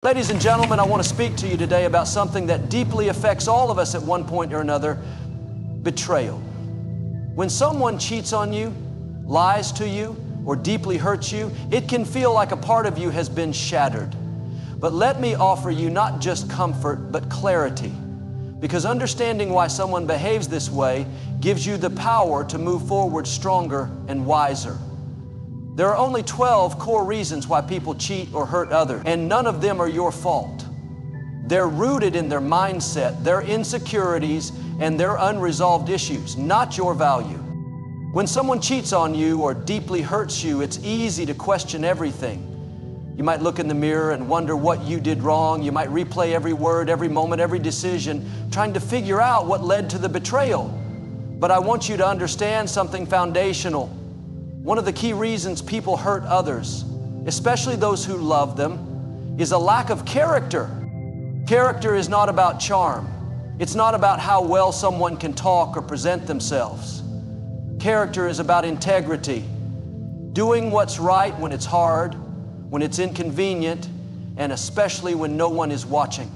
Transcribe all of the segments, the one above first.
Ladies and gentlemen, I want to speak to you today about something that deeply affects all of us at one point or another: betrayal. When someone cheats on you, lies to you, or deeply hurts you, it can feel like a part of you has been shattered. But let me offer you not just comfort, but clarity. Because understanding why someone behaves this way gives you the power to move forward stronger and wiser. There are only 12 core reasons why people cheat or hurt others, and none of them are your fault. They're rooted in their mindset, their insecurities, and their unresolved issues, not your value. When someone cheats on you or deeply hurts you, it's easy to question everything. You might look in the mirror and wonder what you did wrong. You might replay every word, every moment, every decision, trying to figure out what led to the betrayal. But I want you to understand something foundational. One of the key reasons people hurt others, especially those who love them, is a lack of character. Character is not about charm. It's not about how well someone can talk or present themselves. Character is about integrity, doing what's right when it's hard, when it's inconvenient, and especially when no one is watching.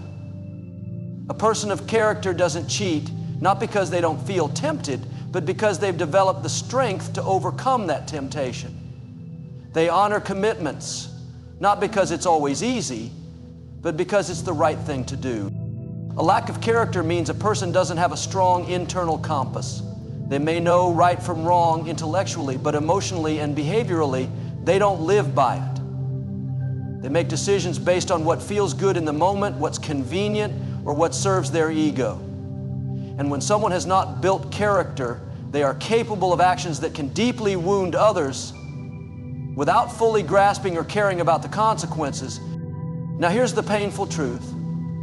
A person of character doesn't cheat, not because they don't feel tempted, but because they've developed the strength to overcome that temptation. They honor commitments, not because it's always easy, but because it's the right thing to do. A lack of character means a person doesn't have a strong internal compass. They may know right from wrong intellectually, but emotionally and behaviorally, they don't live by it. They make decisions based on what feels good in the moment, what's convenient, or what serves their ego. And when someone has not built character, they are capable of actions that can deeply wound others without fully grasping or caring about the consequences. Now here's the painful truth.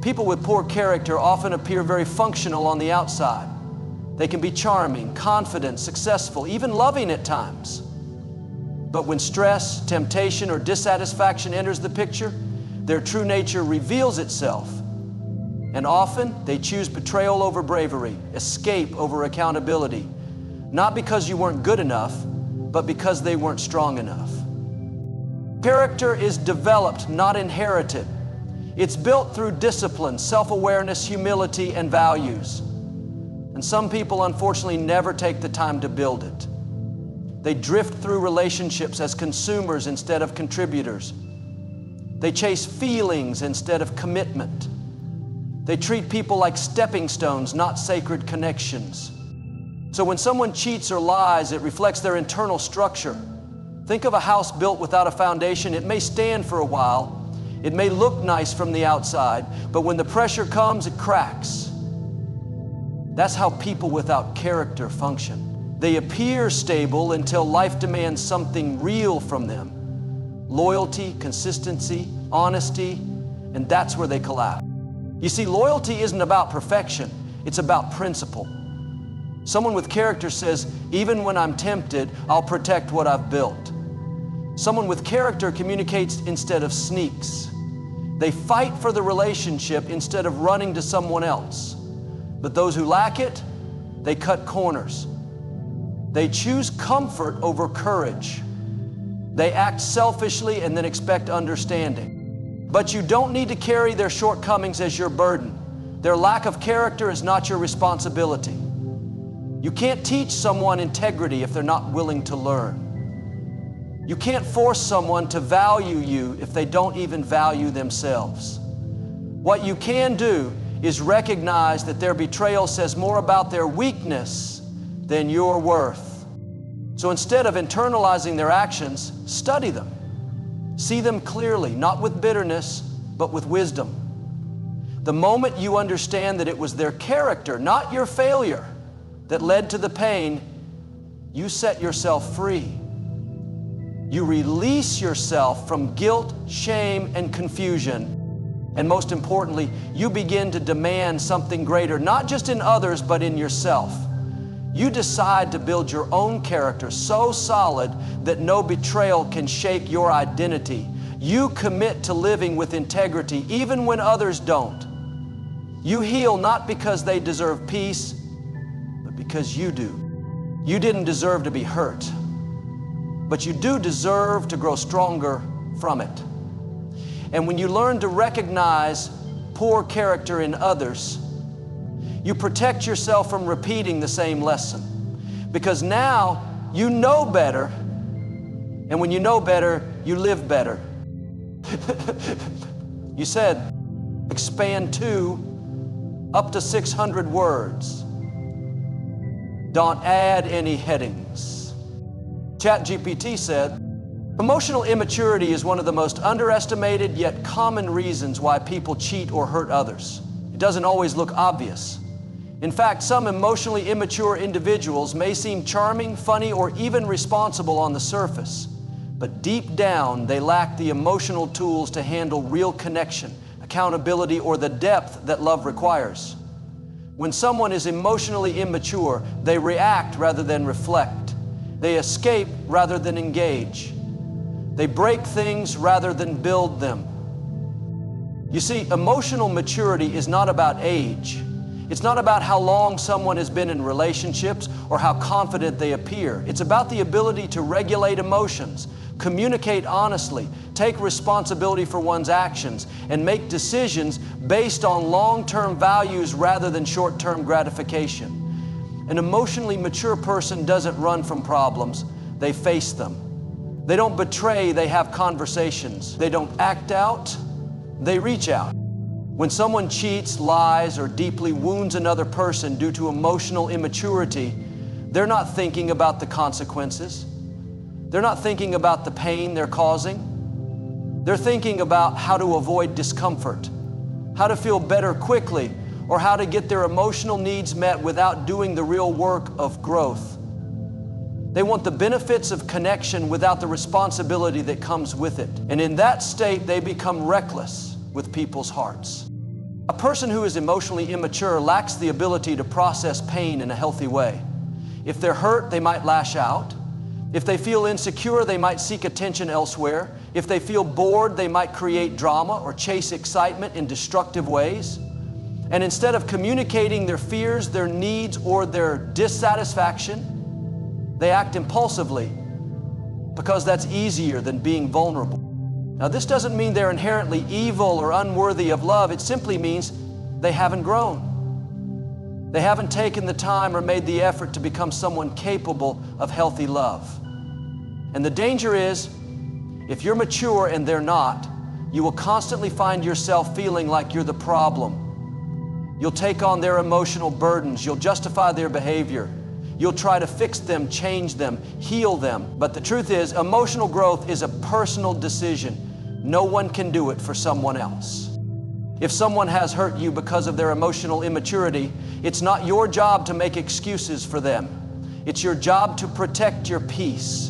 People with poor character often appear very functional on the outside. They can be charming, confident, successful, even loving at times. But when stress, temptation, or dissatisfaction enters the picture, their true nature reveals itself. And often, they choose betrayal over bravery, escape over accountability, not because you weren't good enough, but because they weren't strong enough. Character is developed, not inherited. It's built through discipline, self-awareness, humility, and values. And some people, unfortunately, never take the time to build it. They drift through relationships as consumers instead of contributors. They chase feelings instead of commitment. They treat people like stepping stones, not sacred connections. So when someone cheats or lies, it reflects their internal structure. Think of a house built without a foundation. It may stand for a while. It may look nice from the outside, but when the pressure comes, it cracks. That's how people without character function. They appear stable until life demands something real from them. Loyalty, consistency, honesty, and that's where they collapse. You see, loyalty isn't about perfection, it's about principle. Someone with character says, even when I'm tempted, I'll protect what I've built. Someone with character communicates instead of sneaks. They fight for the relationship instead of running to someone else. But those who lack it, they cut corners. They choose comfort over courage. They act selfishly and then expect understanding. But you don't need to carry their shortcomings as your burden. Their lack of character is not your responsibility. You can't teach someone integrity if they're not willing to learn. You can't force someone to value you if they don't even value themselves. What you can do is recognize that their betrayal says more about their weakness than your worth. So instead of internalizing their actions, study them. See them clearly, not with bitterness, but with wisdom. The moment you understand that it was their character, not your failure, that led to the pain, you set yourself free. You release yourself from guilt, shame, and confusion. And most importantly, you begin to demand something greater, not just in others, but in yourself. You decide to build your own character so solid that no betrayal can shake your identity. You commit to living with integrity, even when others don't. You heal not because they deserve peace, but because you do. You didn't deserve to be hurt, but you do deserve to grow stronger from it. And when you learn to recognize poor character in others, you protect yourself from repeating the same lesson. Because now you know better, and when you know better, you live better. You said, expand to up to 600 words. Don't add any headings. ChatGPT said, emotional immaturity is one of the most underestimated yet common reasons why people cheat or hurt others. It doesn't always look obvious. In fact, some emotionally immature individuals may seem charming, funny, or even responsible on the surface, but deep down they lack the emotional tools to handle real connection, accountability, or the depth that love requires. When someone is emotionally immature, they react rather than reflect. They escape rather than engage. They break things rather than build them. You see, emotional maturity is not about age. It's not about how long someone has been in relationships or how confident they appear. It's about the ability to regulate emotions, communicate honestly, take responsibility for one's actions, and make decisions based on long-term values rather than short-term gratification. An emotionally mature person doesn't run from problems, they face them. They don't betray, they have conversations. They don't act out, they reach out. When someone cheats, lies, or deeply wounds another person due to emotional immaturity, they're not thinking about the consequences. They're not thinking about the pain they're causing. They're thinking about how to avoid discomfort, how to feel better quickly, or how to get their emotional needs met without doing the real work of growth. They want the benefits of connection without the responsibility that comes with it. And in that state, they become reckless with people's hearts. A person who is emotionally immature lacks the ability to process pain in a healthy way. If they're hurt, they might lash out. If they feel insecure, they might seek attention elsewhere. If they feel bored, they might create drama or chase excitement in destructive ways. And instead of communicating their fears, their needs, or their dissatisfaction, they act impulsively because that's easier than being vulnerable. Now, this doesn't mean they're inherently evil or unworthy of love. It simply means they haven't grown. They haven't taken the time or made the effort to become someone capable of healthy love. And the danger is, if you're mature and they're not, you will constantly find yourself feeling like you're the problem. You'll take on their emotional burdens. You'll justify their behavior. You'll try to fix them, change them, heal them. But the truth is, emotional growth is a personal decision. No one can do it for someone else. If someone has hurt you because of their emotional immaturity, it's not your job to make excuses for them. It's your job to protect your peace.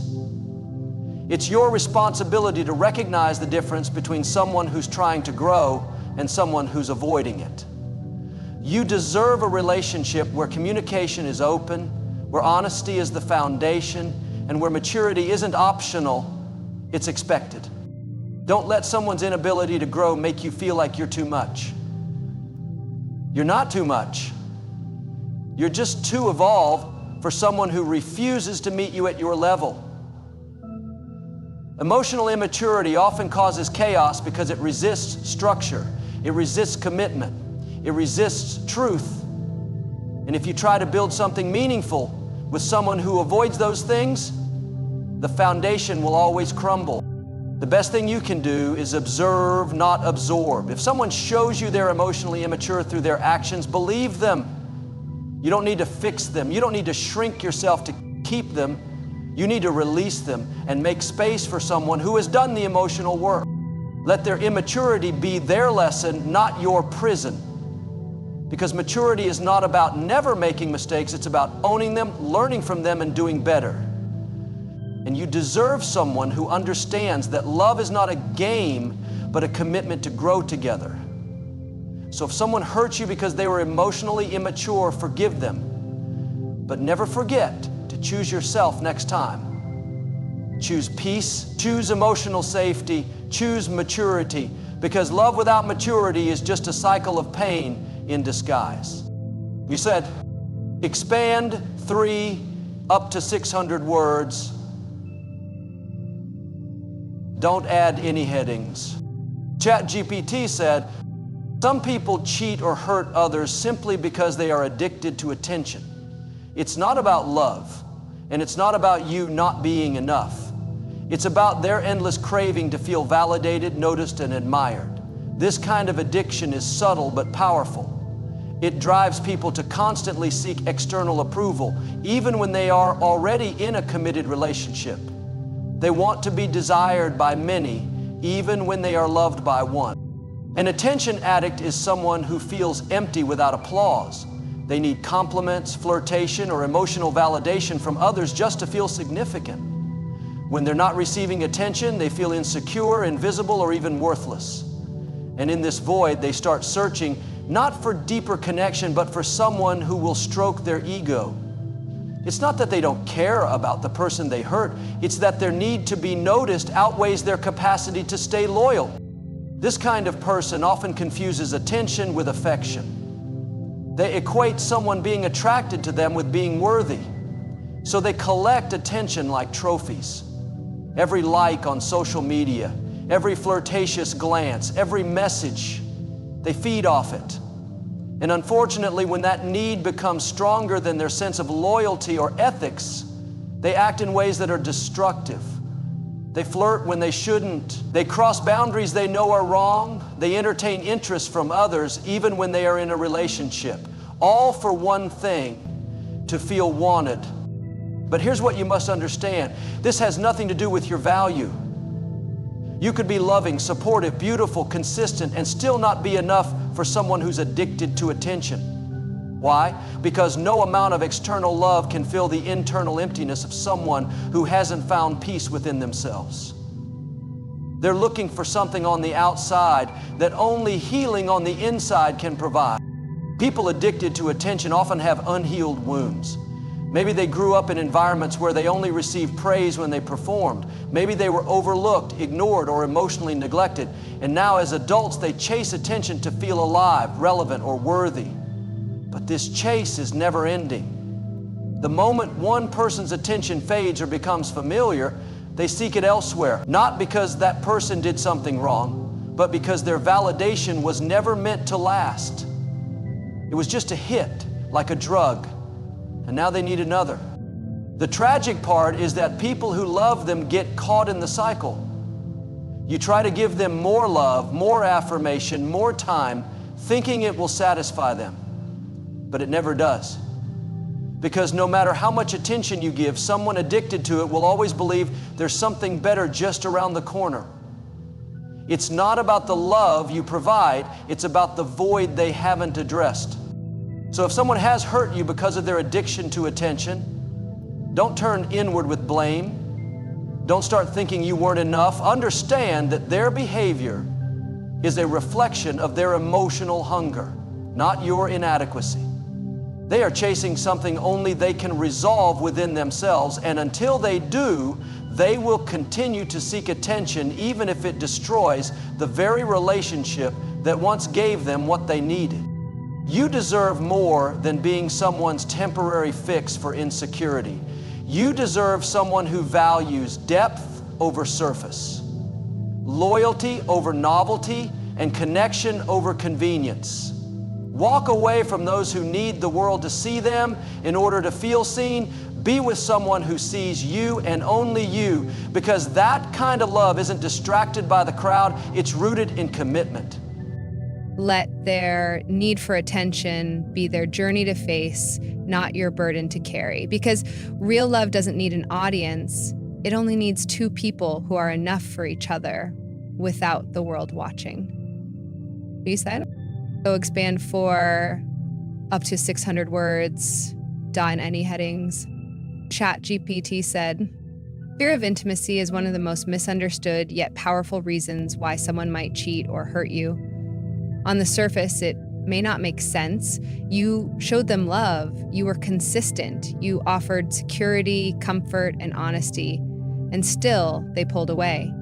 It's your responsibility to recognize the difference between someone who's trying to grow and someone who's avoiding it. You deserve a relationship where communication is open, where honesty is the foundation, and where maturity isn't optional, it's expected. Don't let someone's inability to grow make you feel like you're too much. You're not too much. You're just too evolved for someone who refuses to meet you at your level. Emotional immaturity often causes chaos because it resists structure. It resists commitment. It resists truth. And if you try to build something meaningful with someone who avoids those things, the foundation will always crumble. The best thing you can do is observe, not absorb. If someone shows you they're emotionally immature through their actions, believe them. You don't need to fix them. You don't need to shrink yourself to keep them. You need to release them and make space for someone who has done the emotional work. Let their immaturity be their lesson, not your prison. Because maturity is not about never making mistakes. It's about owning them, learning from them, and doing better. And you deserve someone who understands that love is not a game, but a commitment to grow together. So if someone hurts you because they were emotionally immature, forgive them. But never forget to choose yourself next time. Choose peace, choose emotional safety, choose maturity, because love without maturity is just a cycle of pain in disguise. You said, expand 3 up to 600 words. Don't add any headings. ChatGPT said, some people cheat or hurt others simply because they are addicted to attention. It's not about love, and it's not about you not being enough. It's about their endless craving to feel validated, noticed, and admired. This kind of addiction is subtle but powerful. It drives people to constantly seek external approval, even when they are already in a committed relationship. They want to be desired by many, even when they are loved by one. An attention addict is someone who feels empty without applause. They need compliments, flirtation, or emotional validation from others just to feel significant. When they're not receiving attention, they feel insecure, invisible, or even worthless. And in this void, they start searching not for deeper connection, but for someone who will stroke their ego. It's not that they don't care about the person they hurt, it's that their need to be noticed outweighs their capacity to stay loyal. This kind of person often confuses attention with affection. They equate someone being attracted to them with being worthy. So they collect attention like trophies. Every like on social media, every flirtatious glance, every message, they feed off it. And unfortunately, when that need becomes stronger than their sense of loyalty or ethics, they act in ways that are destructive. They flirt when they shouldn't. They cross boundaries they know are wrong. They entertain interest from others even when they are in a relationship. All for one thing, to feel wanted. But here's what you must understand. This has nothing to do with your value. You could be loving, supportive, beautiful, consistent, and still not be enough for someone who's addicted to attention. Why? Because no amount of external love can fill the internal emptiness of someone who hasn't found peace within themselves. They're looking for something on the outside that only healing on the inside can provide. People addicted to attention often have unhealed wounds. Maybe they grew up in environments where they only received praise when they performed. Maybe they were overlooked, ignored, or emotionally neglected. And now as adults, they chase attention to feel alive, relevant, or worthy. But this chase is never ending. The moment one person's attention fades or becomes familiar, they seek it elsewhere. Not because that person did something wrong, but because their validation was never meant to last. It was just a hit, like a drug. And now they need another. The tragic part is that people who love them get caught in the cycle. You try to give them more love, more affirmation, more time, thinking it will satisfy them. But it never does. Because no matter how much attention you give, someone addicted to it will always believe there's something better just around the corner. It's not about the love you provide, it's about the void they haven't addressed. So if someone has hurt you because of their addiction to attention, don't turn inward with blame. Don't start thinking you weren't enough. Understand that their behavior is a reflection of their emotional hunger, not your inadequacy. They are chasing something only they can resolve within themselves, and until they do, they will continue to seek attention even if it destroys the very relationship that once gave them what they needed. You deserve more than being someone's temporary fix for insecurity. You deserve someone who values depth over surface, loyalty over novelty, and connection over convenience. Walk away from those who need the world to see them in order to feel seen. Be with someone who sees you and only you, because that kind of love isn't distracted by the crowd, it's rooted in commitment. Let their need for attention be their journey to face, not your burden to carry. Because real love doesn't need an audience. It only needs two people who are enough for each other without the world watching. You said? So expand for up to 600 words, in any headings. ChatGPT said, fear of intimacy is one of the most misunderstood yet powerful reasons why someone might cheat or hurt you. On the surface, it may not make sense. You showed them love. You were consistent. You offered security, comfort, and honesty. And still, they pulled away.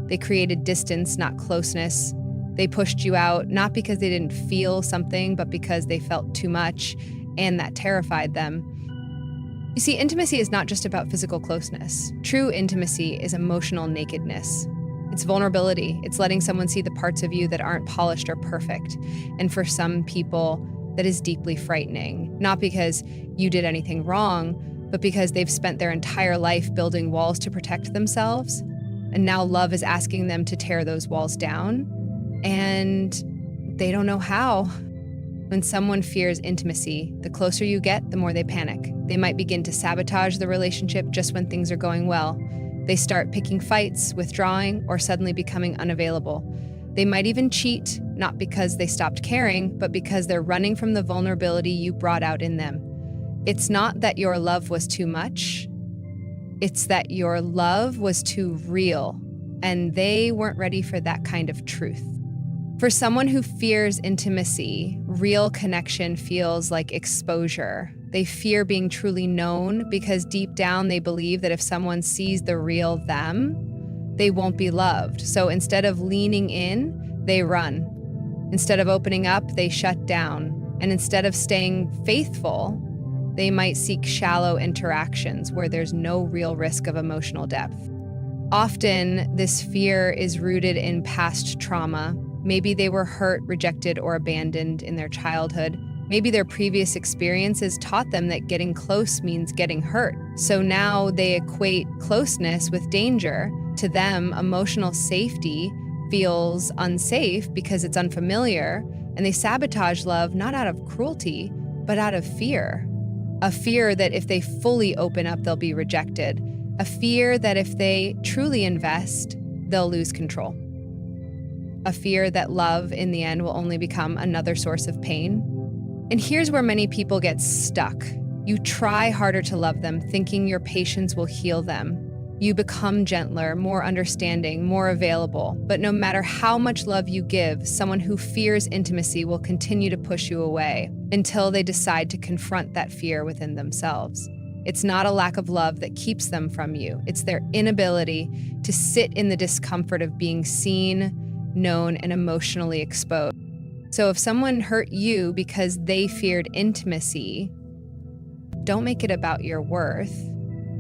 They created distance, not closeness. They pushed you out, not because they didn't feel something, but because they felt too much, and that terrified them. You see, intimacy is not just about physical closeness. True intimacy is emotional nakedness. It's vulnerability. It's letting someone see the parts of you that aren't polished or perfect. And for some people, that is deeply frightening, not because you did anything wrong, but because they've spent their entire life building walls to protect themselves. And now love is asking them to tear those walls down. And they don't know how. When someone fears intimacy, the closer you get, the more they panic. They might begin to sabotage the relationship just when things are going well. They start picking fights, withdrawing, or suddenly becoming unavailable. They might even cheat, not because they stopped caring, but because they're running from the vulnerability you brought out in them. It's not that your love was too much. It's that your love was too real, and they weren't ready for that kind of truth. For someone who fears intimacy, real connection feels like exposure. They fear being truly known because deep down they believe that if someone sees the real them, they won't be loved. So instead of leaning in, they run. Instead of opening up, they shut down. And instead of staying faithful, they might seek shallow interactions where there's no real risk of emotional depth. Often, this fear is rooted in past trauma. Maybe they were hurt, rejected, or abandoned in their childhood. Maybe their previous experiences taught them that getting close means getting hurt. So now they equate closeness with danger. To them, emotional safety feels unsafe because it's unfamiliar, and they sabotage love not out of cruelty, but out of fear. A fear that if they fully open up, they'll be rejected. A fear that if they truly invest, they'll lose control. A fear that love, in the end, will only become another source of pain. And here's where many people get stuck. You try harder to love them, thinking your patience will heal them. You become gentler, more understanding, more available. But no matter how much love you give, someone who fears intimacy will continue to push you away until they decide to confront that fear within themselves. It's not a lack of love that keeps them from you. It's their inability to sit in the discomfort of being seen, known, and emotionally exposed. So if someone hurt you because they feared intimacy, don't make it about your worth.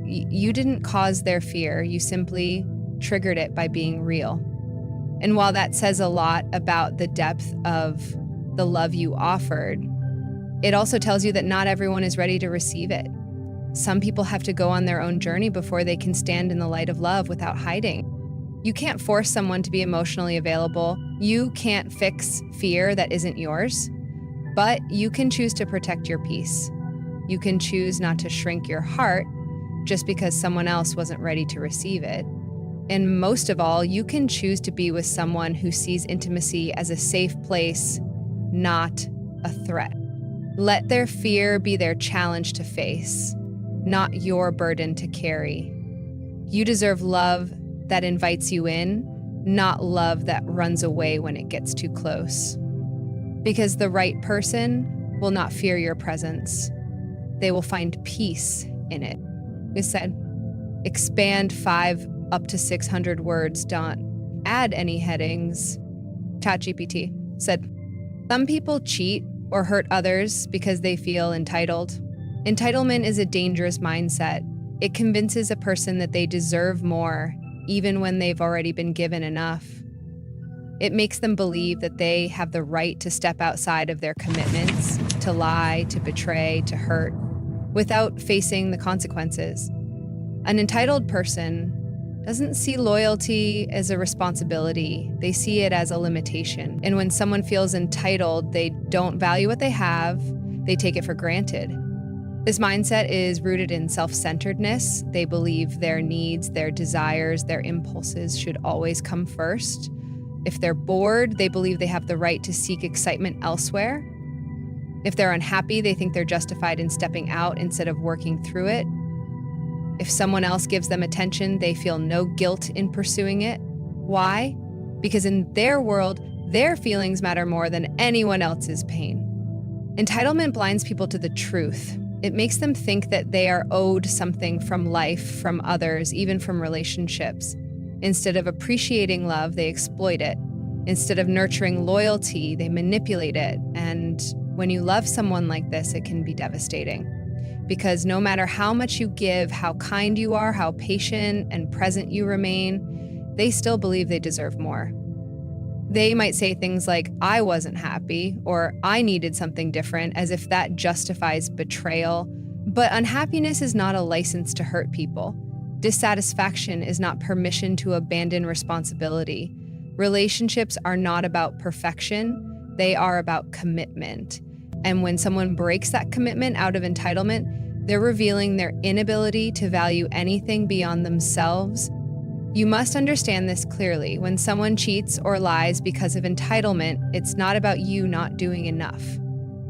You didn't cause their fear, you simply triggered it by being real. And while that says a lot about the depth of the love you offered, it also tells you that not everyone is ready to receive it. Some people have to go on their own journey before they can stand in the light of love without hiding. You can't force someone to be emotionally available. You can't fix fear that isn't yours, but you can choose to protect your peace. You can choose not to shrink your heart just because someone else wasn't ready to receive it. And most of all, you can choose to be with someone who sees intimacy as a safe place, not a threat. Let their fear be their challenge to face, not your burden to carry. You deserve love that invites you in, not love that runs away when it gets too close. Because the right person will not fear your presence. They will find peace in it. It said, expand 5 up to 600 words, don't add any headings. ChatGPT said, some people cheat or hurt others because they feel entitled. Entitlement is a dangerous mindset. It convinces a person that they deserve more, even when they've already been given enough. It makes them believe that they have the right to step outside of their commitments, to lie, to betray, to hurt, without facing the consequences. An entitled person doesn't see loyalty as a responsibility. They see it as a limitation. And when someone feels entitled, they don't value what they have, they take it for granted. This mindset is rooted in self-centeredness. They believe their needs, their desires, their impulses should always come first. If they're bored, they believe they have the right to seek excitement elsewhere. If they're unhappy, they think they're justified in stepping out instead of working through it. If someone else gives them attention, they feel no guilt in pursuing it. Why? Because in their world, their feelings matter more than anyone else's pain. Entitlement blinds people to the truth. It makes them think that they are owed something from life, from others, even from relationships. Instead of appreciating love, they exploit it. Instead of nurturing loyalty, they manipulate it. And when you love someone like this, it can be devastating. Because no matter how much you give, how kind you are, how patient and present you remain, they still believe they deserve more. They might say things like, I wasn't happy, or I needed something different, as if that justifies betrayal. But unhappiness is not a license to hurt people. Dissatisfaction is not permission to abandon responsibility. Relationships are not about perfection, they are about commitment. And when someone breaks that commitment out of entitlement, they're revealing their inability to value anything beyond themselves. You must understand this clearly. When someone cheats or lies because of entitlement, it's not about you not doing enough.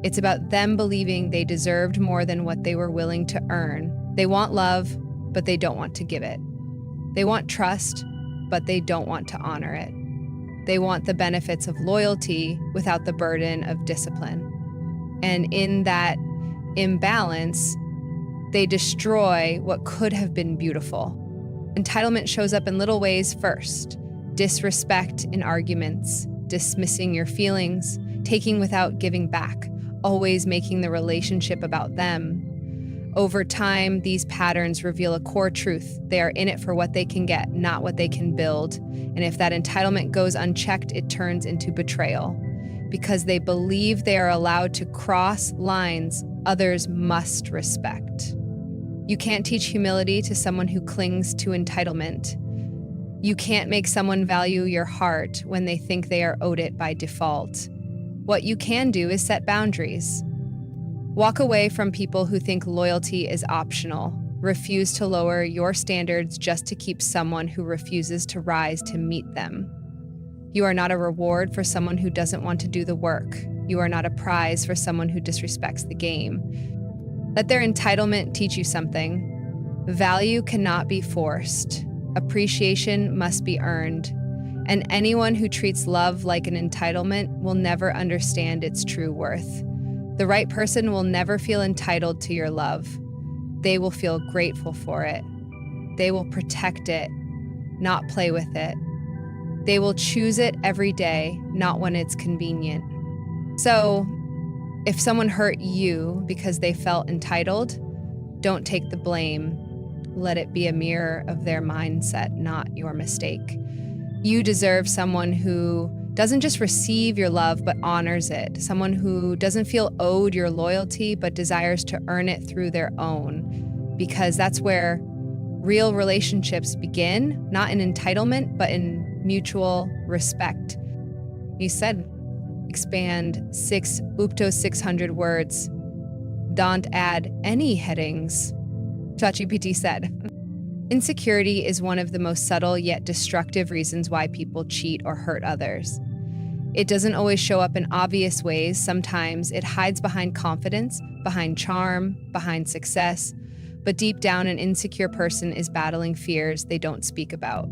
It's about them believing they deserved more than what they were willing to earn. They want love, but they don't want to give it. They want trust, but they don't want to honor it. They want the benefits of loyalty without the burden of discipline. And in that imbalance, they destroy what could have been beautiful. Entitlement shows up in little ways first. Disrespect in arguments, dismissing your feelings, taking without giving back, always making the relationship about them. Over time, these patterns reveal a core truth. They are in it for what they can get, not what they can build. And if that entitlement goes unchecked, it turns into betrayal. Because they believe they are allowed to cross lines others must respect. You can't teach humility to someone who clings to entitlement. You can't make someone value your heart when they think they are owed it by default. What you can do is set boundaries. Walk away from people who think loyalty is optional. Refuse to lower your standards just to keep someone who refuses to rise to meet them. You are not a reward for someone who doesn't want to do the work. You are not a prize for someone who disrespects the game. Let their entitlement teach you something. Value cannot be forced. Appreciation must be earned. And anyone who treats love like an entitlement will never understand its true worth. The right person will never feel entitled to your love. They will feel grateful for it. They will protect it, not play with it. They will choose it every day, not when it's convenient. So, if someone hurt you because they felt entitled, don't take the blame. Let it be a mirror of their mindset, not your mistake. You deserve someone who doesn't just receive your love, but honors it. Someone who doesn't feel owed your loyalty, but desires to earn it through their own. Because that's where real relationships begin, not in entitlement, but in mutual respect. You said, expand up to 600 words. Don't add any headings, ChatGPT said. Insecurity is one of the most subtle yet destructive reasons why people cheat or hurt others. It doesn't always show up in obvious ways. Sometimes it hides behind confidence, behind charm, behind success. But deep down, an insecure person is battling fears they don't speak about.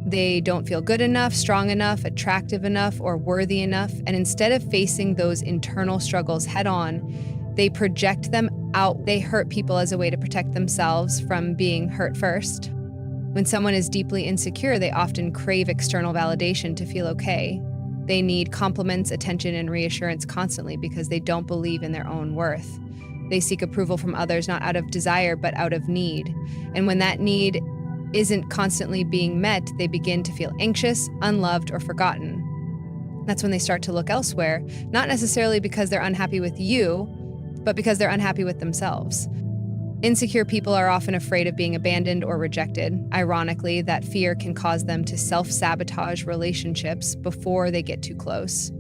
They don't feel good enough, strong enough, attractive enough, or worthy enough. And instead of facing those internal struggles head on, they project them out. They hurt people as a way to protect themselves from being hurt first. When someone is deeply insecure, they often crave external validation to feel okay. They need compliments, attention, and reassurance constantly because they don't believe in their own worth. They seek approval from others not out of desire, but out of need. And when that need isn't constantly being met, they begin to feel anxious, unloved, or forgotten. That's when they start to look elsewhere, not necessarily because they're unhappy with you, but because they're unhappy with themselves. Insecure people are often afraid of being abandoned or rejected. Ironically, that fear can cause them to self-sabotage relationships before they get too close.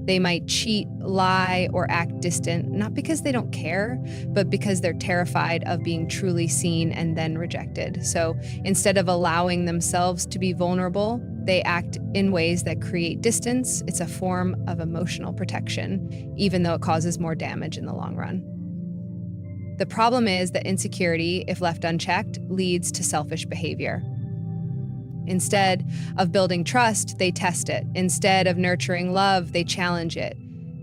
They might cheat, lie, or act distant, not because they don't care, but because they're terrified of being truly seen and then rejected. So instead of allowing themselves to be vulnerable, they act in ways that create distance. It's a form of emotional protection, even though it causes more damage in the long run. The problem is that insecurity, if left unchecked, leads to selfish behavior. Instead of building trust, they test it. Instead of nurturing love, they challenge it.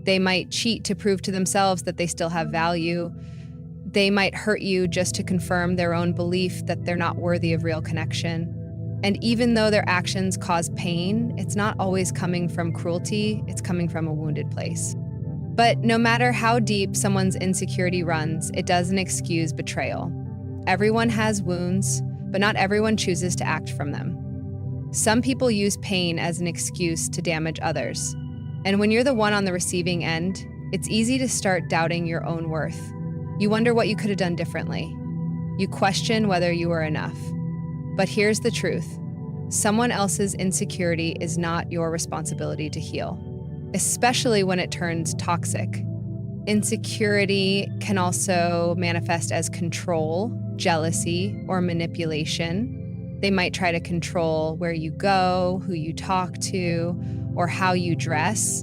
They might cheat to prove to themselves that they still have value. They might hurt you just to confirm their own belief that they're not worthy of real connection. And even though their actions cause pain, it's not always coming from cruelty, it's coming from a wounded place. But no matter how deep someone's insecurity runs, it doesn't excuse betrayal. Everyone has wounds, but not everyone chooses to act from them. Some people use pain as an excuse to damage others. And when you're the one on the receiving end, it's easy to start doubting your own worth. You wonder what you could have done differently. You question whether you were enough. But here's the truth. Someone else's insecurity is not your responsibility to heal, especially when it turns toxic. Insecurity can also manifest as control, jealousy, or manipulation. They might try to control where you go, who you talk to, or how you dress,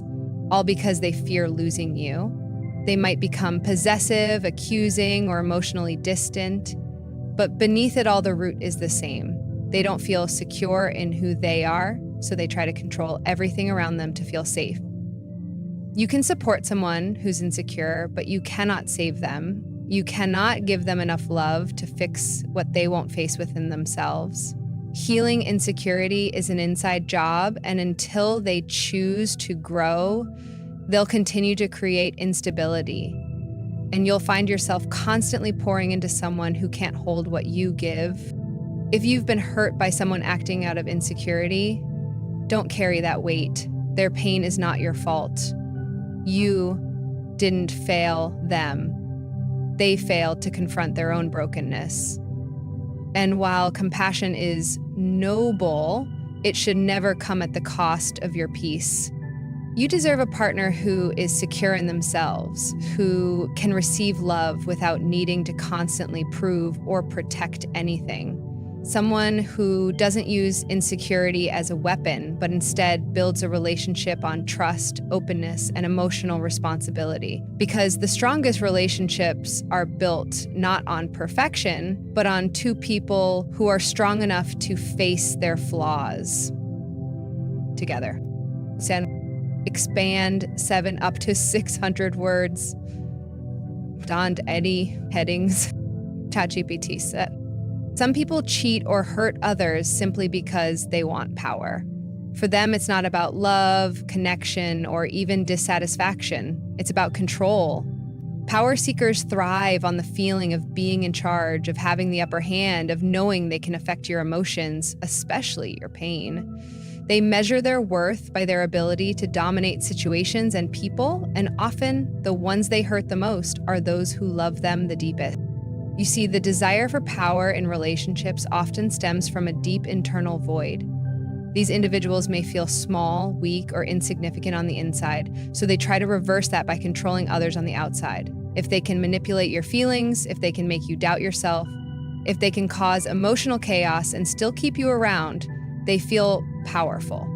all because they fear losing you. They might become possessive, accusing, or emotionally distant. But beneath it all, the root is the same. They don't feel secure in who they are, so they try to control everything around them to feel safe. You can support someone who's insecure, but you cannot save them. You cannot give them enough love to fix what they won't face within themselves. Healing insecurity is an inside job, and until they choose to grow, they'll continue to create instability. And you'll find yourself constantly pouring into someone who can't hold what you give. If you've been hurt by someone acting out of insecurity, don't carry that weight. Their pain is not your fault. You didn't fail them. They failed to confront their own brokenness. And while compassion is noble, it should never come at the cost of your peace. You deserve a partner who is secure in themselves, who can receive love without needing to constantly prove or protect anything. Someone who doesn't use insecurity as a weapon, but instead builds a relationship on trust, openness, and emotional responsibility. Because the strongest relationships are built not on perfection, but on two people who are strong enough to face their flaws together. Expand 7 up to 600 words. Donned any headings. ChatGPT said. Some people cheat or hurt others simply because they want power. For them, it's not about love, connection, or even dissatisfaction. It's about control. Power seekers thrive on the feeling of being in charge, of having the upper hand, of knowing they can affect your emotions, especially your pain. They measure their worth by their ability to dominate situations and people, and often the ones they hurt the most are those who love them the deepest. You see, the desire for power in relationships often stems from a deep internal void. These individuals may feel small, weak, or insignificant on the inside, so they try to reverse that by controlling others on the outside. If they can manipulate your feelings, if they can make you doubt yourself, if they can cause emotional chaos and still keep you around, they feel powerful.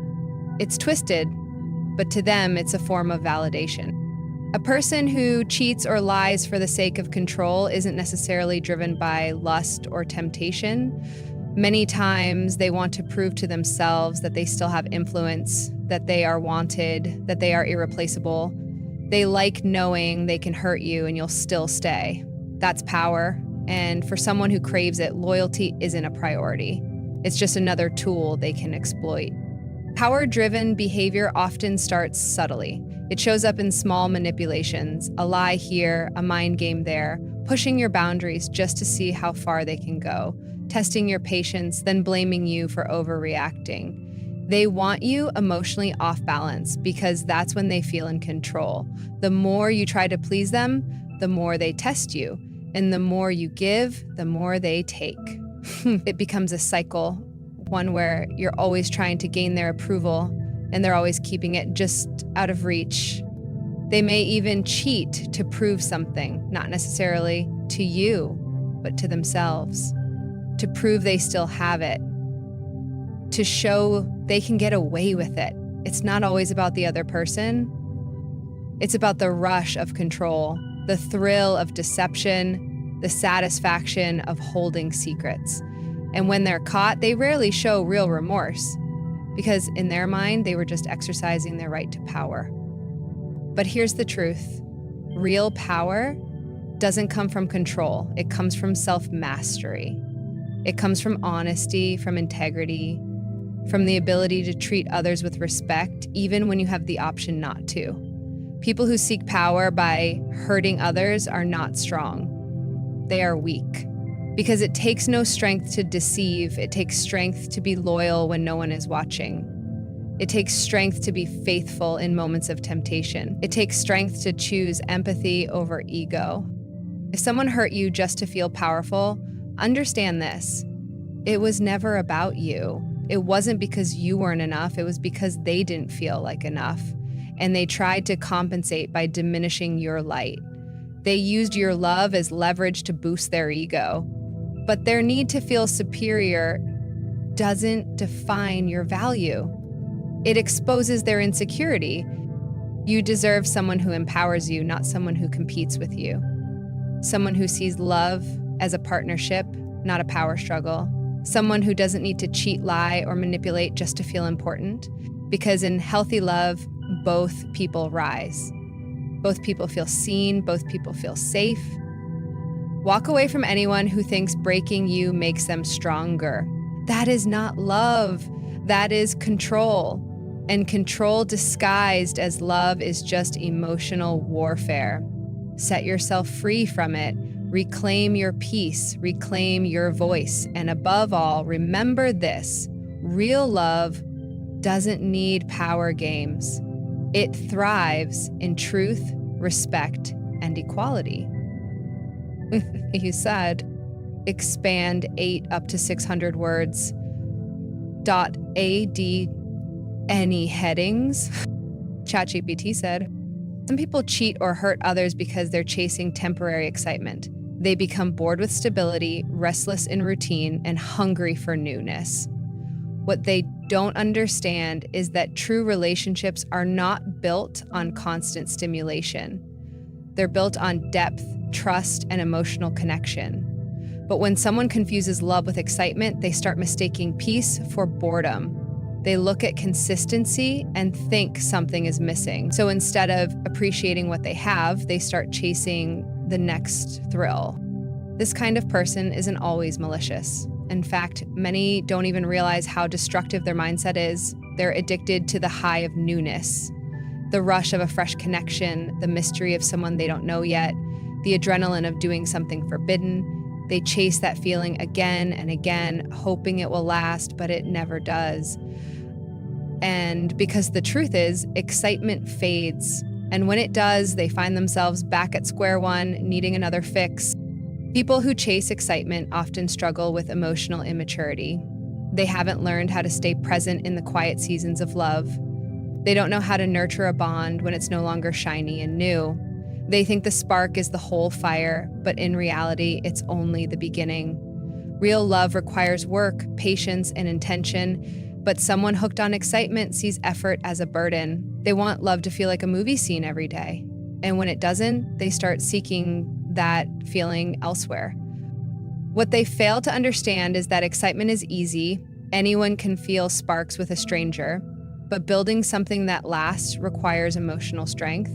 It's twisted, but to them, it's a form of validation. A person who cheats or lies for the sake of control isn't necessarily driven by lust or temptation. Many times they want to prove to themselves that they still have influence, that they are wanted, that they are irreplaceable. They like knowing they can hurt you and you'll still stay. That's power. And for someone who craves it, loyalty isn't a priority. It's just another tool they can exploit. Power-driven behavior often starts subtly. It shows up in small manipulations, a lie here, a mind game there, pushing your boundaries just to see how far they can go, testing your patience, then blaming you for overreacting. They want you emotionally off balance because that's when they feel in control. The more you try to please them, the more they test you. And the more you give, the more they take. It becomes a cycle, one where you're always trying to gain their approval and they're always keeping it just out of reach. They may even cheat to prove something, not necessarily to you, but to themselves, to prove they still have it, to show they can get away with it. It's not always about the other person. It's about the rush of control, the thrill of deception, the satisfaction of holding secrets. And when they're caught, they rarely show real remorse, because in their mind, they were just exercising their right to power. But here's the truth. Real power doesn't come from control. It comes from self-mastery. It comes from honesty, from integrity, from the ability to treat others with respect, even when you have the option not to. People who seek power by hurting others are not strong. They are weak. Because it takes no strength to deceive. It takes strength to be loyal when no one is watching. It takes strength to be faithful in moments of temptation. It takes strength to choose empathy over ego. If someone hurt you just to feel powerful, understand this. It was never about you. It wasn't because you weren't enough. It was because they didn't feel like enough. And they tried to compensate by diminishing your light. They used your love as leverage to boost their ego. But their need to feel superior doesn't define your value. It exposes their insecurity. You deserve someone who empowers you, not someone who competes with you. Someone who sees love as a partnership, not a power struggle. Someone who doesn't need to cheat, lie, or manipulate just to feel important. Because in healthy love, both people rise. Both people feel seen, both people feel safe. Walk away from anyone who thinks breaking you makes them stronger. That is not love. That is control. And control disguised as love is just emotional warfare. Set yourself free from it. Reclaim your peace. Reclaim your voice. And above all, remember this: real love doesn't need power games. It thrives in truth, respect, and equality. You said, expand 8 up to 600 words. .ad any headings? ChatGPT said. Some people cheat or hurt others because they're chasing temporary excitement. They become bored with stability, restless in routine, and hungry for newness. What they don't understand is that true relationships are not built on constant stimulation. They're built on depth, trust, and emotional connection. But when someone confuses love with excitement, they start mistaking peace for boredom. They look at consistency and think something is missing. So instead of appreciating what they have, they start chasing the next thrill. This kind of person isn't always malicious. In fact, many don't even realize how destructive their mindset is. They're addicted to the high of newness, the rush of a fresh connection, the mystery of someone they don't know yet, the adrenaline of doing something forbidden. They chase that feeling again and again, hoping it will last, but it never does. And because the truth is, excitement fades. And when it does, they find themselves back at square one, needing another fix. People who chase excitement often struggle with emotional immaturity. They haven't learned how to stay present in the quiet seasons of love. They don't know how to nurture a bond when it's no longer shiny and new. They think the spark is the whole fire, but in reality, it's only the beginning. Real love requires work, patience, and intention, but someone hooked on excitement sees effort as a burden. They want love to feel like a movie scene every day. And when it doesn't, they start seeking that feeling elsewhere. What they fail to understand is that excitement is easy. Anyone can feel sparks with a stranger, but building something that lasts requires emotional strength.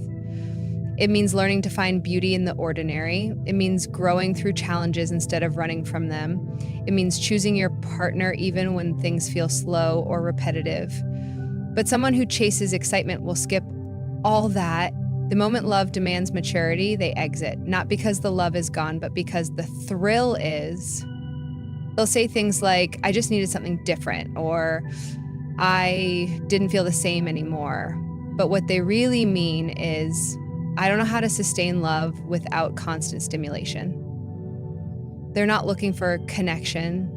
It means learning to find beauty in the ordinary. It means growing through challenges instead of running from them. It means choosing your partner even when things feel slow or repetitive. But someone who chases excitement will skip all that. The moment love demands maturity, they exit, not because the love is gone, but because the thrill is. They'll say things like, I just needed something different, or I didn't feel the same anymore. But what they really mean is, I don't know how to sustain love without constant stimulation. They're not looking for connection.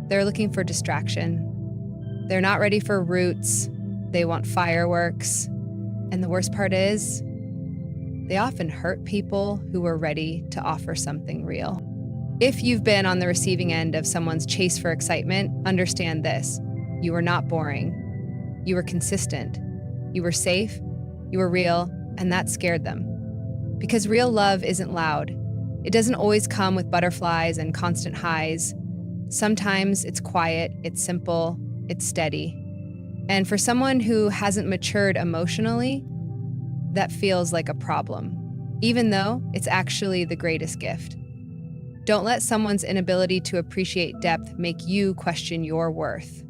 They're looking for distraction. They're not ready for roots. They want fireworks. And the worst part is, they often hurt people who are ready to offer something real. If you've been on the receiving end of someone's chase for excitement, understand this. You were not boring. You were consistent. You were safe. You were real. And that scared them. Because real love isn't loud. It doesn't always come with butterflies and constant highs. Sometimes it's quiet, it's simple, it's steady. And for someone who hasn't matured emotionally, that feels like a problem, even though it's actually the greatest gift. Don't let someone's inability to appreciate depth make you question your worth.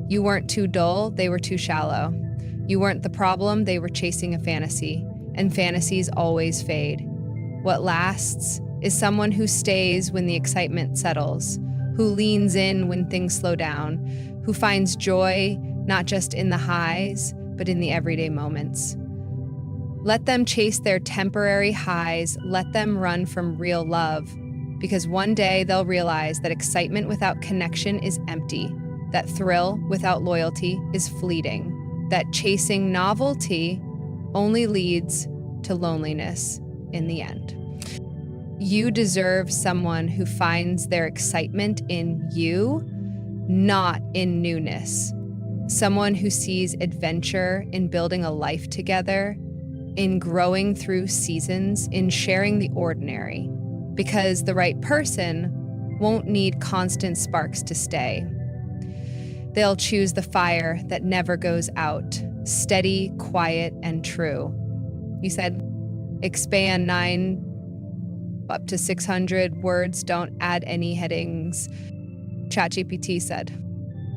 You weren't too dull, they were too shallow. You weren't the problem, they were chasing a fantasy, and fantasies always fade. What lasts is someone who stays when the excitement settles, who leans in when things slow down, who finds joy not just in the highs, but in the everyday moments. Let them chase their temporary highs, let them run from real love, because one day they'll realize that excitement without connection is empty, that thrill without loyalty is fleeting, that chasing novelty only leads to loneliness in the end. You deserve someone who finds their excitement in you, not in newness. Someone who sees adventure in building a life together, in growing through seasons, in sharing the ordinary. Because the right person won't need constant sparks to stay. They'll choose the fire that never goes out, steady, quiet, and true. You said expand 9 up to 600 words, don't add any headings. ChatGPT said.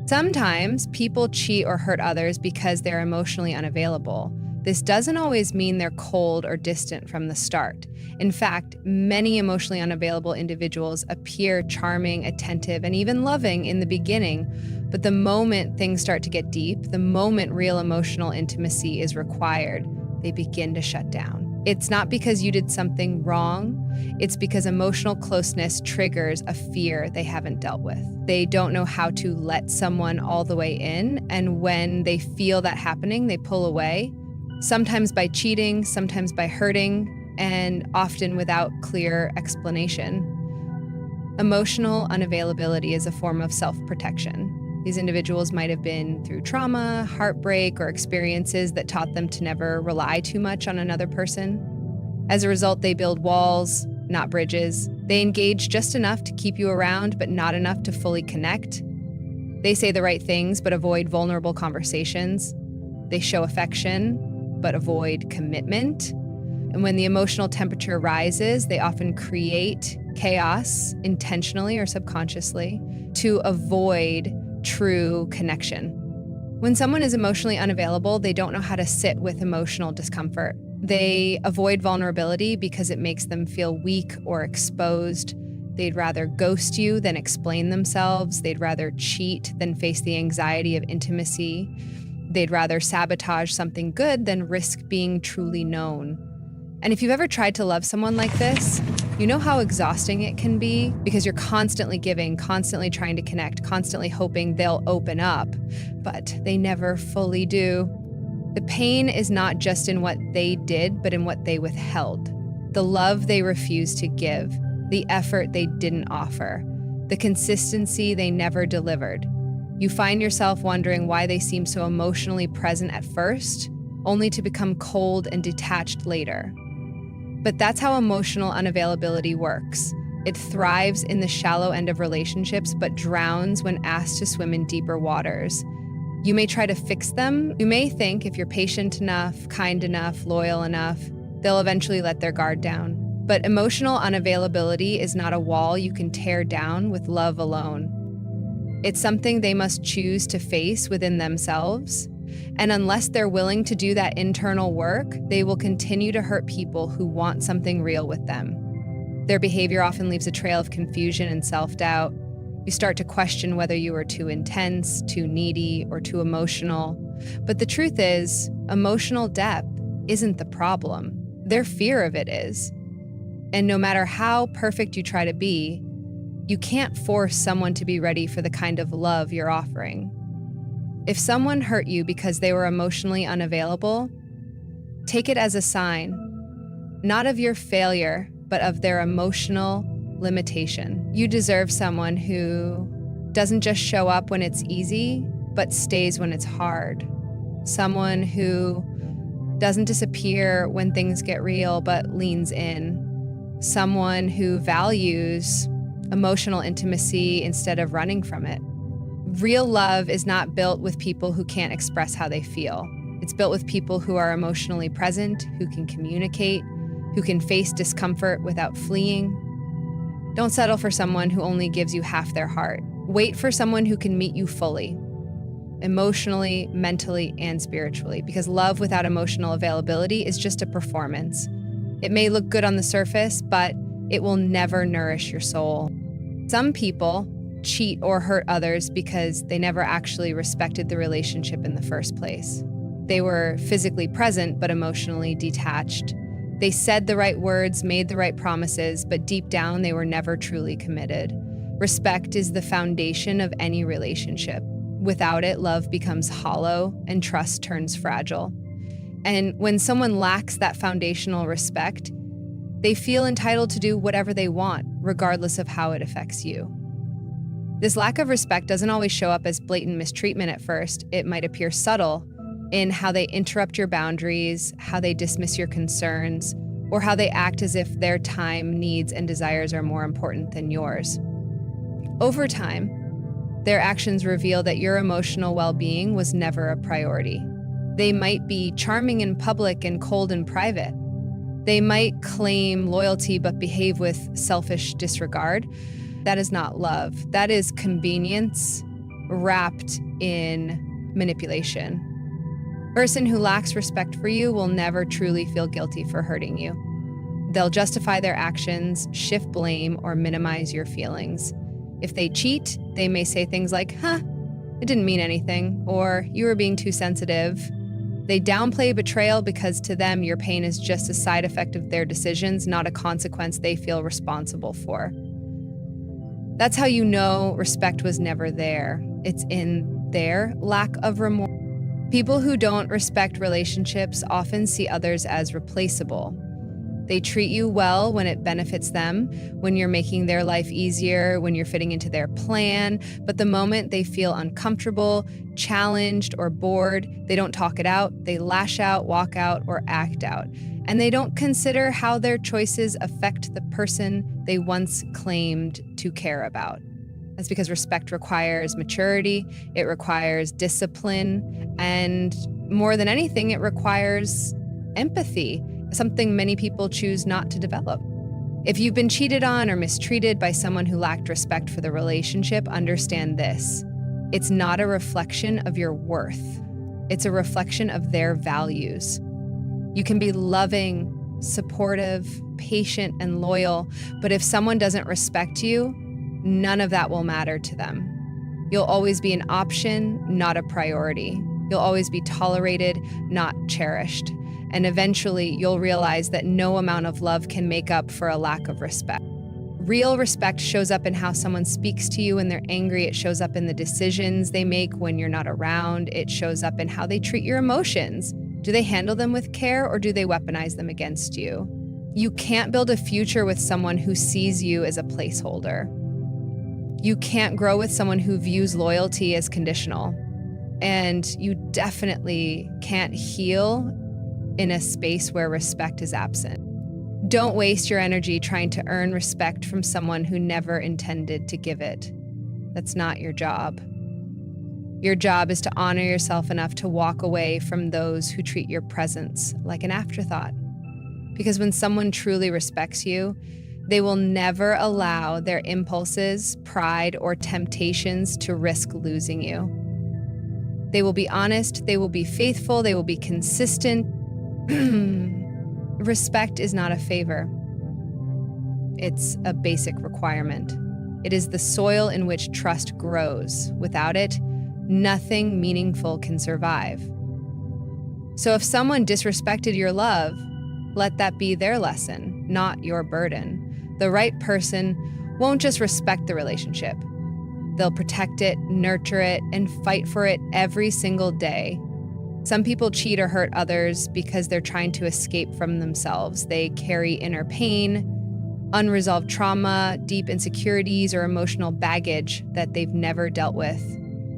Sometimes people cheat or hurt others because they're emotionally unavailable. This doesn't always mean they're cold or distant from the start. In fact, many emotionally unavailable individuals appear charming, attentive, and even loving in the beginning, but the moment things start to get deep, the moment real emotional intimacy is required, they begin to shut down. It's not because you did something wrong, it's because emotional closeness triggers a fear they haven't dealt with. They don't know how to let someone all the way in, and when they feel that happening, they pull away. Sometimes by cheating, sometimes by hurting, and often without clear explanation. Emotional unavailability is a form of self-protection. These individuals might have been through trauma, heartbreak, or experiences that taught them to never rely too much on another person. As a result, they build walls, not bridges. They engage just enough to keep you around, but not enough to fully connect. They say the right things, but avoid vulnerable conversations. They show affection, but avoid commitment. And when the emotional temperature rises, they often create chaos intentionally or subconsciously to avoid true connection. When someone is emotionally unavailable, they don't know how to sit with emotional discomfort. They avoid vulnerability because it makes them feel weak or exposed. They'd rather ghost you than explain themselves. They'd rather cheat than face the anxiety of intimacy. They'd rather sabotage something good than risk being truly known. And if you've ever tried to love someone like this, you know how exhausting it can be because you're constantly giving, constantly trying to connect, constantly hoping they'll open up, but they never fully do. The pain is not just in what they did, but in what they withheld. The love they refused to give, the effort they didn't offer, the consistency they never delivered. You find yourself wondering why they seem so emotionally present at first, only to become cold and detached later. But that's how emotional unavailability works. It thrives in the shallow end of relationships, but drowns when asked to swim in deeper waters. You may try to fix them. You may think if you're patient enough, kind enough, loyal enough, they'll eventually let their guard down. But emotional unavailability is not a wall you can tear down with love alone. It's something they must choose to face within themselves. And unless they're willing to do that internal work, they will continue to hurt people who want something real with them. Their behavior often leaves a trail of confusion and self-doubt. You start to question whether you are too intense, too needy, or too emotional. But the truth is, emotional depth isn't the problem. Their fear of it is. And no matter how perfect you try to be, you can't force someone to be ready for the kind of love you're offering. If someone hurt you because they were emotionally unavailable, take it as a sign, not of your failure, but of their emotional limitation. You deserve someone who doesn't just show up when it's easy, but stays when it's hard. Someone who doesn't disappear when things get real, but leans in. Someone who values emotional intimacy instead of running from it. Real love is not built with people who can't express how they feel. It's built with people who are emotionally present, who can communicate, who can face discomfort without fleeing. Don't settle for someone who only gives you half their heart. Wait for someone who can meet you fully, emotionally, mentally, and spiritually, because love without emotional availability is just a performance. It may look good on the surface, but it will never nourish your soul. Some people cheat or hurt others because they never actually respected the relationship in the first place. They were physically present but emotionally detached. They said the right words, made the right promises, but deep down they were never truly committed. Respect is the foundation of any relationship. Without it, love becomes hollow and trust turns fragile. And when someone lacks that foundational respect, they feel entitled to do whatever they want, regardless of how it affects you. This lack of respect doesn't always show up as blatant mistreatment at first. It might appear subtle in how they interrupt your boundaries, how they dismiss your concerns, or how they act as if their time, needs, and desires are more important than yours. Over time, their actions reveal that your emotional well-being was never a priority. They might be charming in public and cold in private. They might claim loyalty but behave with selfish disregard. That is not love. That is convenience wrapped in manipulation. A person who lacks respect for you will never truly feel guilty for hurting you. They'll justify their actions, shift blame, or minimize your feelings. If they cheat, they may say things like, it didn't mean anything, or you were being too sensitive. They downplay betrayal because to them, your pain is just a side effect of their decisions, not a consequence they feel responsible for. That's how you know respect was never there. It's in their lack of remorse. People who don't respect relationships often see others as replaceable. They treat you well when it benefits them, when you're making their life easier, when you're fitting into their plan. But the moment they feel uncomfortable, challenged, or bored, they don't talk it out, they lash out, walk out, or act out. And they don't consider how their choices affect the person they once claimed to care about. That's because respect requires maturity, it requires discipline, and more than anything, it requires empathy, something many people choose not to develop. If you've been cheated on or mistreated by someone who lacked respect for the relationship, understand this. It's not a reflection of your worth. It's a reflection of their values. You can be loving, supportive, patient, and loyal, but if someone doesn't respect you, none of that will matter to them. You'll always be an option, not a priority. You'll always be tolerated, not cherished. And eventually, you'll realize that no amount of love can make up for a lack of respect. Real respect shows up in how someone speaks to you when they're angry. It shows up in the decisions they make when you're not around. It shows up in how they treat your emotions. Do they handle them with care or do they weaponize them against you? You can't build a future with someone who sees you as a placeholder. You can't grow with someone who views loyalty as conditional. And you definitely can't heal in a space where respect is absent. Don't waste your energy trying to earn respect from someone who never intended to give it. That's not your job. Your job is to honor yourself enough to walk away from those who treat your presence like an afterthought. Because when someone truly respects you, they will never allow their impulses, pride, or temptations to risk losing you. They will be honest, they will be faithful, they will be consistent. Respect is not a favor. It's a basic requirement. It is the soil in which trust grows. Without it, nothing meaningful can survive. So if someone disrespected your love, let that be their lesson, not your burden. The right person won't just respect the relationship. They'll protect it, nurture it, and fight for it every single day. Some people cheat or hurt others because they're trying to escape from themselves. They carry inner pain, unresolved trauma, deep insecurities, or emotional baggage that they've never dealt with.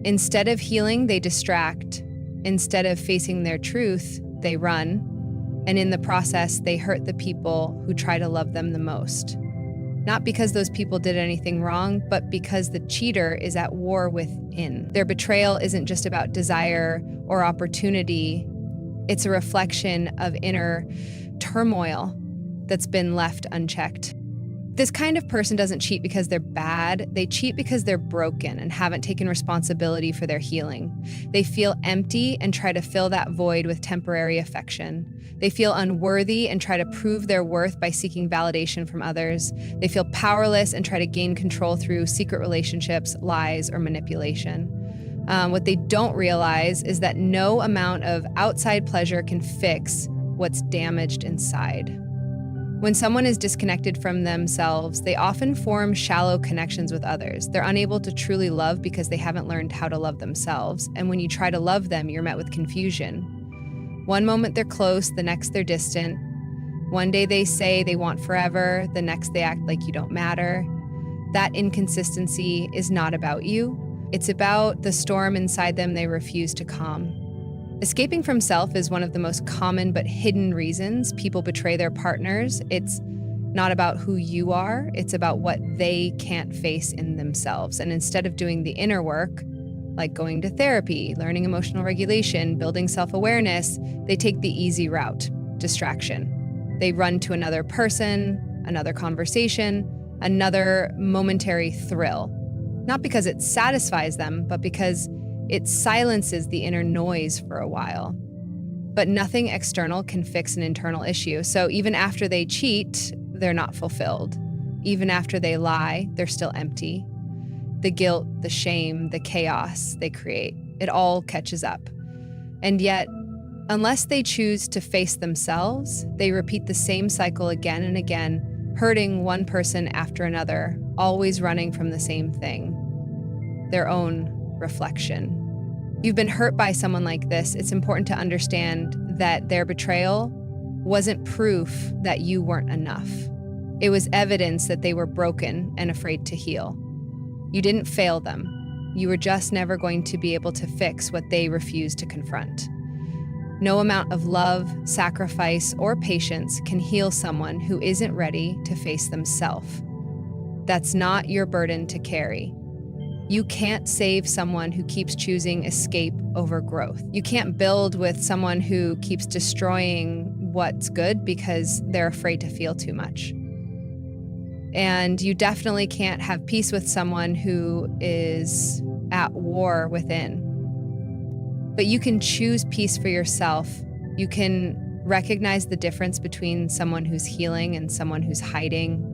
Instead of healing, they distract. Instead of facing their truth, they run. And in the process, they hurt the people who try to love them the most. Not because those people did anything wrong, but because the cheater is at war within. Their betrayal isn't just about desire or opportunity. It's a reflection of inner turmoil that's been left unchecked. This kind of person doesn't cheat because they're bad. They cheat because they're broken and haven't taken responsibility for their healing. They feel empty and try to fill that void with temporary affection. They feel unworthy and try to prove their worth by seeking validation from others. They feel powerless and try to gain control through secret relationships, lies, or manipulation. What they don't realize is that no amount of outside pleasure can fix what's damaged inside. When someone is disconnected from themselves, they often form shallow connections with others. They're unable to truly love because they haven't learned how to love themselves. And when you try to love them, you're met with confusion. One moment they're close, the next they're distant. One day they say they want forever, the next they act like you don't matter. That inconsistency is not about you. It's about the storm inside them they refuse to calm. Escaping from self is one of the most common but hidden reasons people betray their partners. It's not about who you are, it's about what they can't face in themselves. And instead of doing the inner work, like going to therapy, learning emotional regulation, building self-awareness, they take the easy route, distraction. They run to another person, another conversation, another momentary thrill. Not because it satisfies them, but because it silences the inner noise for a while. But nothing external can fix an internal issue. So even after they cheat, they're not fulfilled. Even after they lie, they're still empty. The guilt, the shame, the chaos they create, it all catches up. And yet, unless they choose to face themselves, they repeat the same cycle again and again, hurting one person after another, always running from the same thing, their own reflection. You've been hurt by someone like this, it's important to understand that their betrayal wasn't proof that you weren't enough. It was evidence that they were broken and afraid to heal. You didn't fail them. You were just never going to be able to fix what they refused to confront. No amount of love, sacrifice, or patience can heal someone who isn't ready to face themselves. That's not your burden to carry. You can't save someone who keeps choosing escape over growth. You can't build with someone who keeps destroying what's good because they're afraid to feel too much. And you definitely can't have peace with someone who is at war within. But you can choose peace for yourself. You can recognize the difference between someone who's healing and someone who's hiding.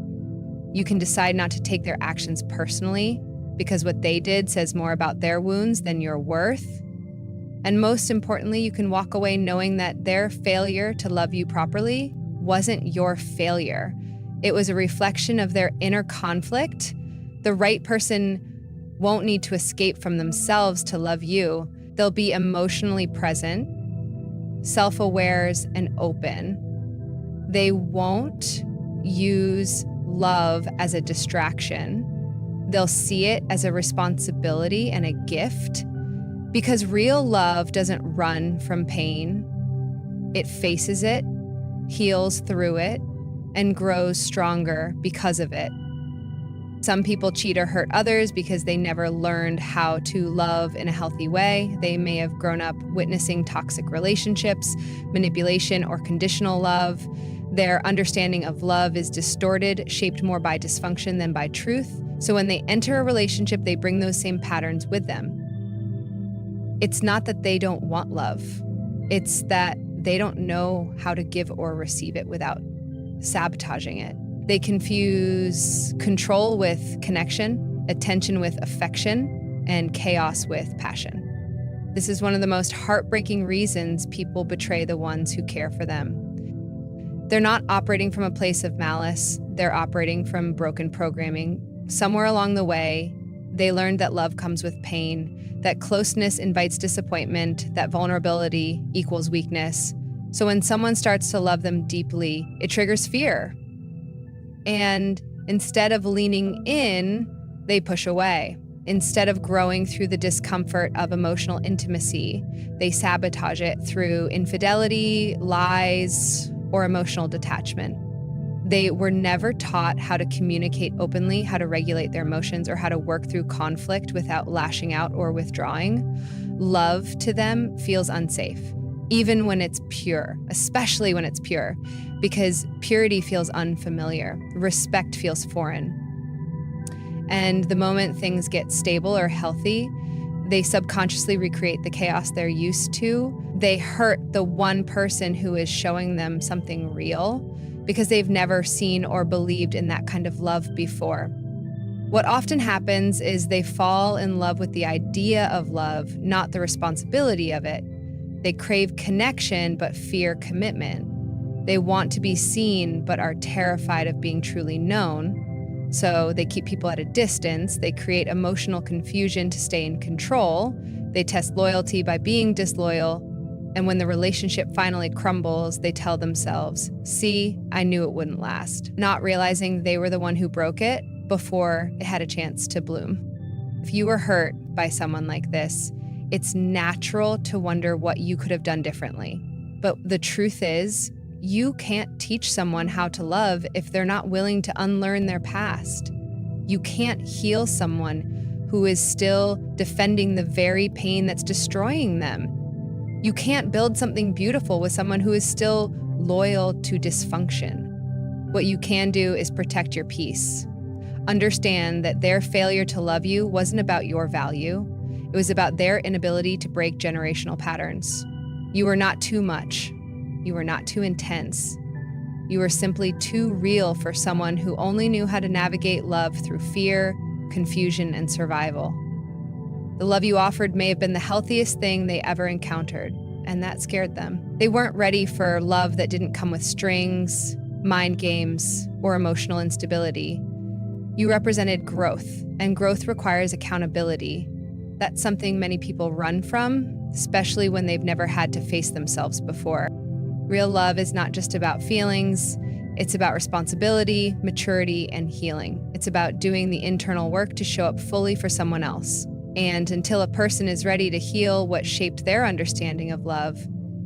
You can decide not to take their actions personally, because what they did says more about their wounds than your worth. And most importantly, you can walk away knowing that their failure to love you properly wasn't your failure. It was a reflection of their inner conflict. The right person won't need to escape from themselves to love you. They'll be emotionally present, self-aware, and open. They won't use love as a distraction. They'll see it as a responsibility and a gift, because real love doesn't run from pain. It faces it, heals through it, and grows stronger because of it. Some people cheat or hurt others because they never learned how to love in a healthy way. They may have grown up witnessing toxic relationships, manipulation, or conditional love. Their understanding of love is distorted, shaped more by dysfunction than by truth. So when they enter a relationship, they bring those same patterns with them. It's not that they don't want love. It's that they don't know how to give or receive it without sabotaging it. They confuse control with connection, attention with affection, and chaos with passion. This is one of the most heartbreaking reasons people betray the ones who care for them. They're not operating from a place of malice. They're operating from broken programming. Somewhere along the way, they learned that love comes with pain, that closeness invites disappointment, that vulnerability equals weakness. So when someone starts to love them deeply, it triggers fear. And instead of leaning in, they push away. Instead of growing through the discomfort of emotional intimacy, they sabotage it through infidelity, lies, or emotional detachment. They were never taught how to communicate openly, how to regulate their emotions, or how to work through conflict without lashing out or withdrawing. Love to them feels unsafe. even when it's pure, especially when it's pure, because purity feels unfamiliar, respect feels foreign. And the moment things get stable or healthy, they subconsciously recreate the chaos they're used to. They hurt the one person who is showing them something real because they've never seen or believed in that kind of love before. What often happens is they fall in love with the idea of love, not the responsibility of it. They crave connection but fear commitment. They want to be seen but are terrified of being truly known. So they keep people at a distance, they create emotional confusion to stay in control, they test loyalty by being disloyal, and when the relationship finally crumbles, they tell themselves, "See, I knew it wouldn't last," not realizing they were the one who broke it before it had a chance to bloom. If you were hurt by someone like this, it's natural to wonder what you could have done differently. But the truth is, you can't teach someone how to love if they're not willing to unlearn their past. You can't heal someone who is still defending the very pain that's destroying them. You can't build something beautiful with someone who is still loyal to dysfunction. What you can do is protect your peace. Understand that their failure to love you wasn't about your value. It was about their inability to break generational patterns. You were not too much. You were not too intense. You were simply too real for someone who only knew how to navigate love through fear, confusion, and survival. The love you offered may have been the healthiest thing they ever encountered, and that scared them. They weren't ready for love that didn't come with strings, mind games, or emotional instability. You represented growth, and growth requires accountability. That's something many people run from, especially when they've never had to face themselves before. Real love is not just about feelings, it's about responsibility, maturity, and healing. It's about doing the internal work to show up fully for someone else. And until a person is ready to heal what shaped their understanding of love,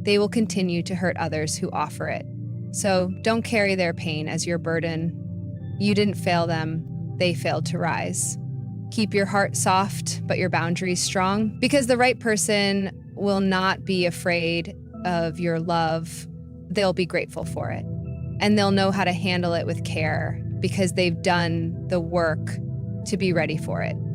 they will continue to hurt others who offer it. So don't carry their pain as your burden. You didn't fail them, they failed to rise. Keep your heart soft, but your boundaries strong, because the right person will not be afraid of your love. They'll be grateful for it. And they'll know how to handle it with care because they've done the work to be ready for it.